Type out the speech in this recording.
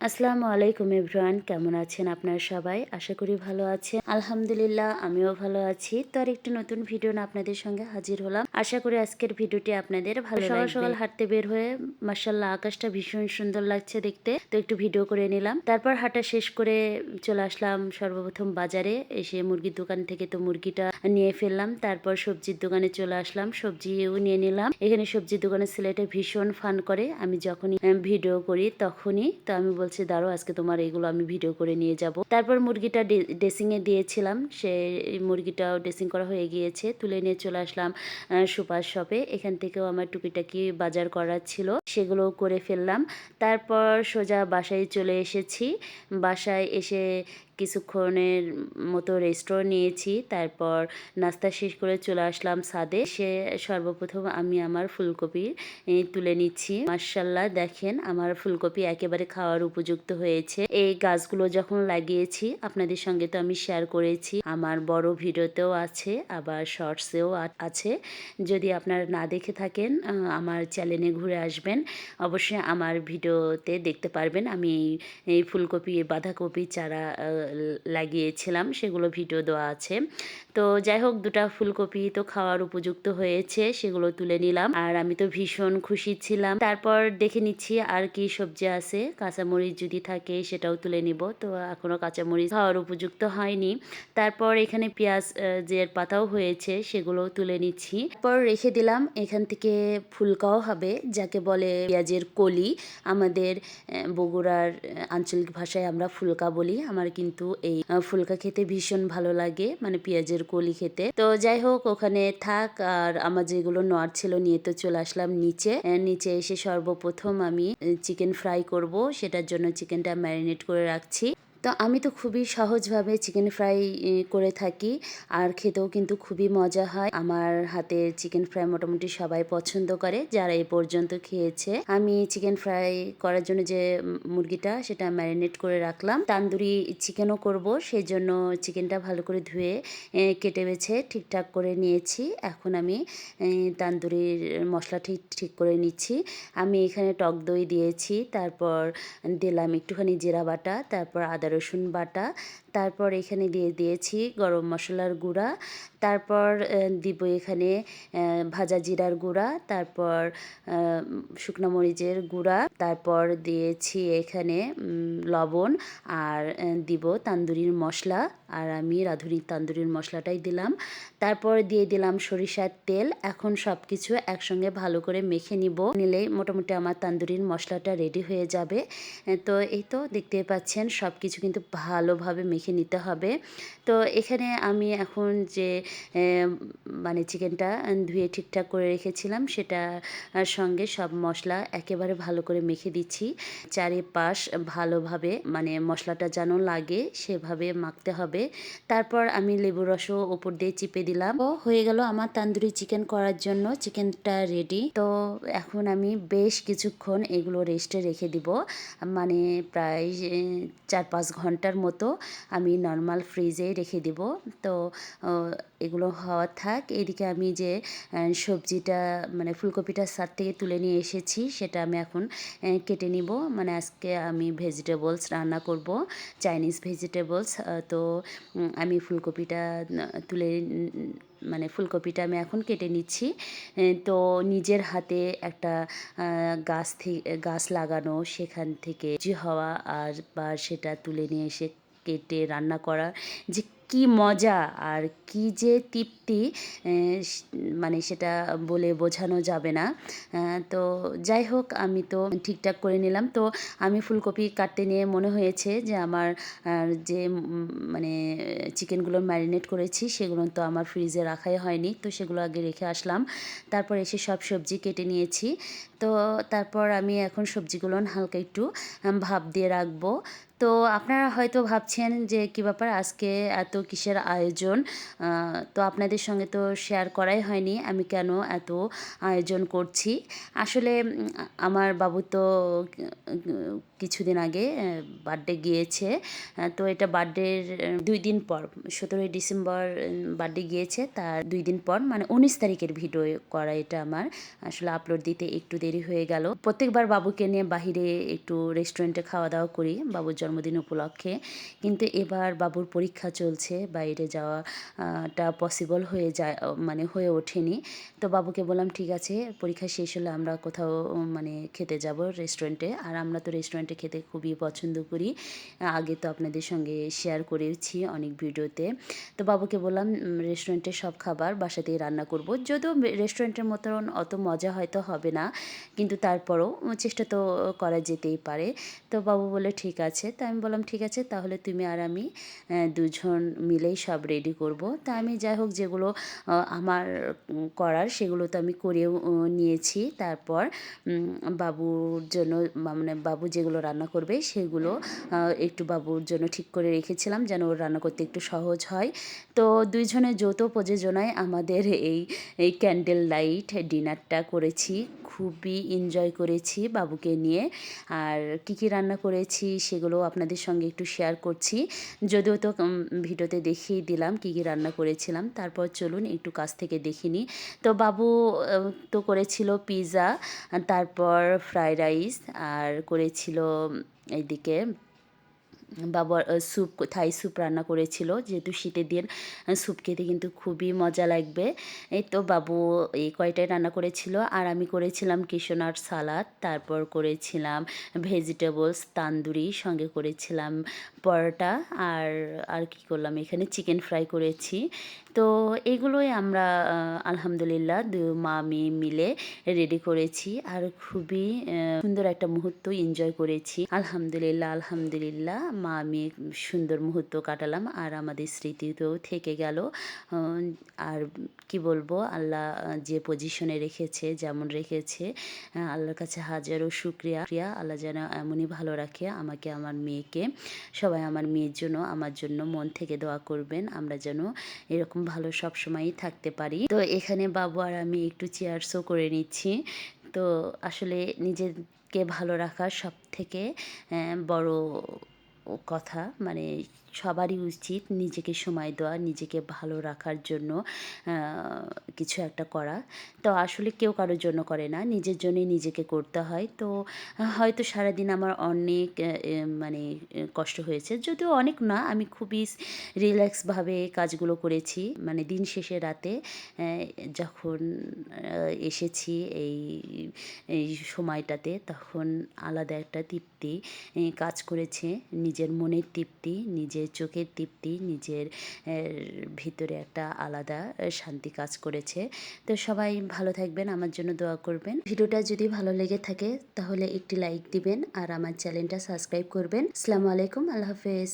আসসালামু আলাইকুম এভরিওয়ান, কেমন আছেন আপনারা সবাই? আশা করি ভালো আছেন। আলহামদুলিল্লাহ, আমিও ভালো আছি। তো আর একটি নতুন ভিডিও না আপনাদের সঙ্গে হাজির হলাম। আশা করি আজকের ভিডিওটি আপনাদের ভালো লাগবে। সকাল সকাল হাঁটতে বের হয়ে মাশাআল্লাহ আকাশটা ভীষণ সুন্দর লাগছে দেখতে। তো একটু ভিডিও করে নিলাম। তারপর হাঁটা শেষ করে চলে আসলাম সর্বপ্রথম বাজারে। এসে মুরগির দোকান থেকে তো মুরগিটা নিয়ে ফেললাম। তারপর সবজির দোকানে চলে আসলাম, সবজিও নিয়ে নিলাম। এখানে সবজির দোকানের ছেলেটা ভীষণ ফান করে। আমি যখনই ভিডিও করি তখনই তো আমি বলছি, দাঁড়াও আজকে তোমার এগুলো আমি ভিডিও করে নিয়ে যাব। তারপর মুরগিটা ড্রেসিংয়ে দিয়েছিলাম, সে মুরগিটাও ড্রেসিং করা হয়ে গিয়েছে। তুলে নিয়ে চলে আসলাম সুপার শপে। এখান থেকেও আমার টুকিটাকি বাজার করার ছিল, সেগুলোও করে ফেললাম। তারপর সোজা বাসায় চলে এসেছি। বাসায় এসে কিছুক্ষণের মতো রেস্টও নিয়েছি। তারপর নাস্তা শেষ করে চলে আসলাম ছাদে। সে সর্বপ্রথম আমি আমার ফুলকপি তুলে নিচ্ছি। মাশাআল্লাহ, দেখেন আমার ফুলকপি একেবারে খাওয়ার উপযুক্ত হয়েছে। এই গাছগুলো যখন লাগিয়েছি আপনাদের সঙ্গে তো আমি শেয়ার করেছি, আমার বড় ভিডিওতেও আছে, আবার শর্টসেও আছে। যদি আপনারা না দেখে থাকেন আমার চ্যানেলে ঘুরে আসবেন, অবশ্যই আমার ভিডিওতে দেখতে পারবেন। আমি এই ফুলকপি বাঁধাকপি চারা লাগিয়েছিলাম, সেগুলো ভিডিও দেওয়া আছে। তো যাই হোক, দুটা ফুলকপি তো খাওয়ার উপযুক্ত হয়েছে, সেগুলো তুলে নিলাম। আর আমি তো ভীষণ খুশি ছিলাম। তারপর দেখে নিচ্ছি আর কি সবজি আছে, কাঁচামরিচ যদি থাকে সেটাও তুলে নিব। তো এখনো কাঁচামরিচ খাওয়ার উপযুক্ত হয়নি। তারপর এখানে পেঁয়াজ যে পাতাও হয়েছে সেগুলোও তুলে নিচ্ছি। তারপর রেখে দিলাম। এখান থেকে ফুলকাও হবে, যাকে বলে পেঁয়াজের কলি। আমাদের বগুড়ার আঞ্চলিক ভাষায় আমরা ফুলকা বলি। আমার কিন্তু এই ফুলকা খেতে ভীষণ ভালো লাগে, মানে পেঁয়াজের কলি খেতে। তো যাই হোক, ওখানে থাক। আর আমার যেগুলো নেওয়ার ছিল নিয়ে তো চলে আসলাম নিচে। নিচে এসে সর্বপ্রথম আমি চিকেন ফ্রাই করব, সেটার জন্য চিকেনটা ম্যারিনেট করে রাখছি। তো আমি তো খুবই সহজভাবে চিকেন ফ্রাই করে থাকি, আর খেতেও কিন্তু খুবই মজা হয়। আমার হাতের চিকেন ফ্রাই মোটামুটি সবাই পছন্দ করে, যারা এ পর্যন্ত খেয়েছে। আমি চিকেন ফ্রাই করার জন্য যে মুরগিটা সেটা ম্যারিনেট করে রাখলাম। তান্দুরি চিকেনও করব, সেই জন্য চিকেনটা ভালো করে ধুয়ে কেটে বেছে ঠিকঠাক করে নিয়েছি। এখন আমি তান্দুরির মশলা ঠিক করে নিচ্ছি। আমি এখানে টক দই দিয়েছি, তারপর দিলাম একটুখানি জিরা বাটা, তারপর আদা রসুন বাটা, তারপর এখানে দিয়েছি গরম মশলার গুঁড়া, তারপর দিব এখানে ভাজা জিরার গুঁড়া, তারপর শুকনো মরিচের গুঁড়া, তারপর দিয়েছি এখানে লবণ, আর দিব তান্দুরির মশলা। আর আমি রাঁধুনির তান্দুরির মশলাটাই দিলাম। তারপর দিয়ে দিলাম সরিষার তেল। এখন সব কিছু একসঙ্গে ভালো করে মেখে নিলেই মোটামুটি আমার তান্দুরির মশলাটা রেডি হয়ে যাবে। তো এই তো দেখতে পাচ্ছেন সব কিছু কিন্তু ভালোভাবে মেখে নিতে হবে। তো এখানে আমি এখন যে মানে চিকেনটা ধুয়ে ঠিকঠাক করে রেখেছিলাম সেটা সঙ্গে সব মশলা একেবারে ভালো করে মেখে দিচ্ছি। চারিপাশ ভালোভাবে মানে মশলাটা যেন লাগে সেভাবে মাখতে হবে। তারপর আমি লেবুর রসও ওপর দিয়ে চিপে দিলাম। তো হয়ে গেল আমার তান্দুরি চিকেন করার জন্য চিকেনটা রেডি। তো এখন আমি বেশ কিছুক্ষণ এগুলো রেস্টে রেখে দিব, মানে প্রায় 4-5 ঘন্টার মতো আমি নর্মাল ফ্রিজে রেখে দিব। তো এগুলো হওয়া থাক। এদিকে আমি যে সবজিটা মানে ফুলকপিটা ছাদ থেকে তুলে নিয়ে এসেছি সেটা আমি এখন কেটে নিব। মানে আজকে আমি ভেজিটেবলস রান্না করব, চাইনিজ ভেজিটেবলস। তো আমি ফুলকপিটা তুলে মানে ফুলকপিটা আমি এখন কেটে নিচ্ছি। তো নিজের হাতে একটা গাছ লাগানো, সেখান থেকে যে হওয়া আর বা সেটা তুলে নিয়ে এসে কেটে রান্না করা যে কি মজা আর কি যে তৃপ্তি, মানে সেটা বলে বোঝানো যাবে না। তো যাই হোক, আমি তো ঠিকঠাক করে নিলাম। তো আমি ফুলকপি কাটতে নিয়ে মনে হয়েছে যে আমার যে মানে চিকেনগুলো ম্যারিনেট করেছি সেগুলো তো আমার ফ্রিজে রাখাই হয়নি, তো সেগুলো আগে রেখে আসলাম। তারপর এসে সব সবজি কেটে নিয়েছি। তো তারপর আমি এখন সবজিগুলো হালকা একটু ভাপ দিয়ে রাখবো। তো আপনারা হয়তো ভাবছেন যে কী ব্যাপার আজকে এত কিসের আয়োজন। তো আপনাদের সঙ্গে তো শেয়ার করাই হয়নি আমি কেন এত আয়োজন করছি। আসলে আমার বাবু তো কিছুদিন আগে বার্থডে গিয়েছে। তো এটা বার্থডের 2 দিন পর 17ই ডিসেম্বর বার্থডে গিয়েছে, তার 2 দিন পর মানে 19 তারিখের ভিডিও করা এটা আমার। আসলে আপলোড দিতে একটু দেরি হয়ে গেল। প্রত্যেকবার বাবুকে নিয়ে বাহিরে একটু রেস্টুরেন্টে খাওয়া-দাওয়া করি বাবুর জন্মদিন উপলক্ষে। কিন্তু এবার বাবুর পরীক্ষা চলছে, বাইরে যাওয়াটা পসিবল হয়ে যায় মানে হয়ে ওঠেনি। তো বাবুকে বললাম ঠিক আছে পরীক্ষা শেষ হলে আমরা কোথাও মানে খেতে যাব রেস্টুরেন্টে। আর আমরা তো রেস্টুরেন্টে খেতে খুবই পছন্দ করি। আগে তো আপনাদের সঙ্গে শেয়ার করেছি অনেক ভিডিওতে। তো বাবুকে বললাম রেস্টুরেন্টের সব খাবার বাসাতেই রান্না করব। যদিও রেস্টুরেন্টের মতন অত মজা হয়তো হবে না, কিন্তু তারপরও চেষ্টা তো করা যেতেই পারে। তো বাবু বলল ঠিক আছে। তো আমি বললাম ঠিক আছে তাহলে তুমি আর আমি দুজন মিলেই সব রেডি করব। তা আমি যাই হোক যেগুলো আমার করার সেগুলো তো আমি করেও নিয়েছি। তারপর বাবুর জন্য মানে বাবু যেগুলো রান্না করবে সেগুলো একটু বাবুর জন্য ঠিক করে রেখেছিলাম যেন ওর রান্না করতে একটু সহজ হয়। তো দুইজনের যৌথ প্রযোজনায় আমাদের এই ক্যান্ডেল লাইট ডিনারটা করেছি। খুবই এনজয় করেছি বাবুকে নিয়ে। আর কী কী রান্না করেছি সেগুলোও আপনাদের সঙ্গে একটু শেয়ার করছি। যদিও তো ভিডিওতে দেখিয়ে দিলাম কী কী রান্না করেছিলাম। তারপর চলুন একটু কাছ থেকে দেখে নিই। তো বাবু তো করেছিল পিৎজা, তারপর ফ্রাইড রাইস, আর করেছিল এইদিকে বাবার স্যুপ, থাই স্যুপ রান্না করেছিল। যেহেতু শীতের দিন স্যুপ খেতে কিন্তু খুবই মজা লাগবে। এই তো বাবু এই কয়টাই রান্না করেছিল। আর আমি করেছিলাম কিশোনাট সালাদ, তারপর করেছিলাম ভেজিটেবলস তান্দুরি, সঙ্গে করেছিলাম পরোটা, আর কি করলাম এখানে চিকেন ফ্রাই করেছি। তো এগুলোই আমরা আলহামদুলিল্লাহ মা মেয়ে মিলে রেডি করেছি। আর খুবই সুন্দর একটা মুহূর্ত এনজয় করেছি। আলহামদুলিল্লাহ আলহামদুলিল্লাহ মা মেয়ে সুন্দর মুহূর্ত কাটালাম আর আমাদের স্মৃতিতেও থেকে গেল। আর কি বলবো, আল্লাহ যে পজিশনে রেখেছে যেমন রেখেছে আল্লাহর কাছে হাজারো শুকরিয়া। আল্লাহ যেন এমনই ভালো রাখে আমাকে আমার মেয়েকে। সবাই আমার মেয়ের জন্য আমার জন্য মন থেকে দোয়া করবেন, আমরা যেন এরকম ভালো সবসময়ই থাকতে পারি। তো এখানে বাবু আর আমি একটু চেয়ারসও করে নিচ্ছি। তো আসলে নিজেকে ভালো রাখা সবথেকে বড় কথা, মানে সবারই উচিত নিজেকে সময় দেওয়া, নিজেকে ভালো রাখার জন্য কিছু একটা করা। তো আসলে কেউ কারোর জন্য করে না, নিজের জন্যই নিজেকে করতে হয়। তো হয়তো সারাদিন আমার অনেক মানে কষ্ট হয়েছে, যদিও অনেক না, আমি খুবই রিল্যাক্সভাবে কাজগুলো করেছি। মানে দিন শেষে রাতে যখন এসেছি এই এই সময়টাতে, তখন আলাদা একটা তৃপ্তি কাজ করেছে। নিজের মনের তৃপ্তি, নিজের চোখের তৃপ্তি, নিজের ভিতরে একটা আলাদা শান্তি কাজ করেছে। তো সবাই ভালো থাকবেন, আমার জন্য দোয়া করবেন। ভিডিওটা যদি ভালো লেগে থাকে তাহলে একটি লাইক দিবেন আর আমার চ্যানেলটা সাবস্ক্রাইব করবেন। আসসালামু আলাইকুম, আল্লাহ হাফেজ।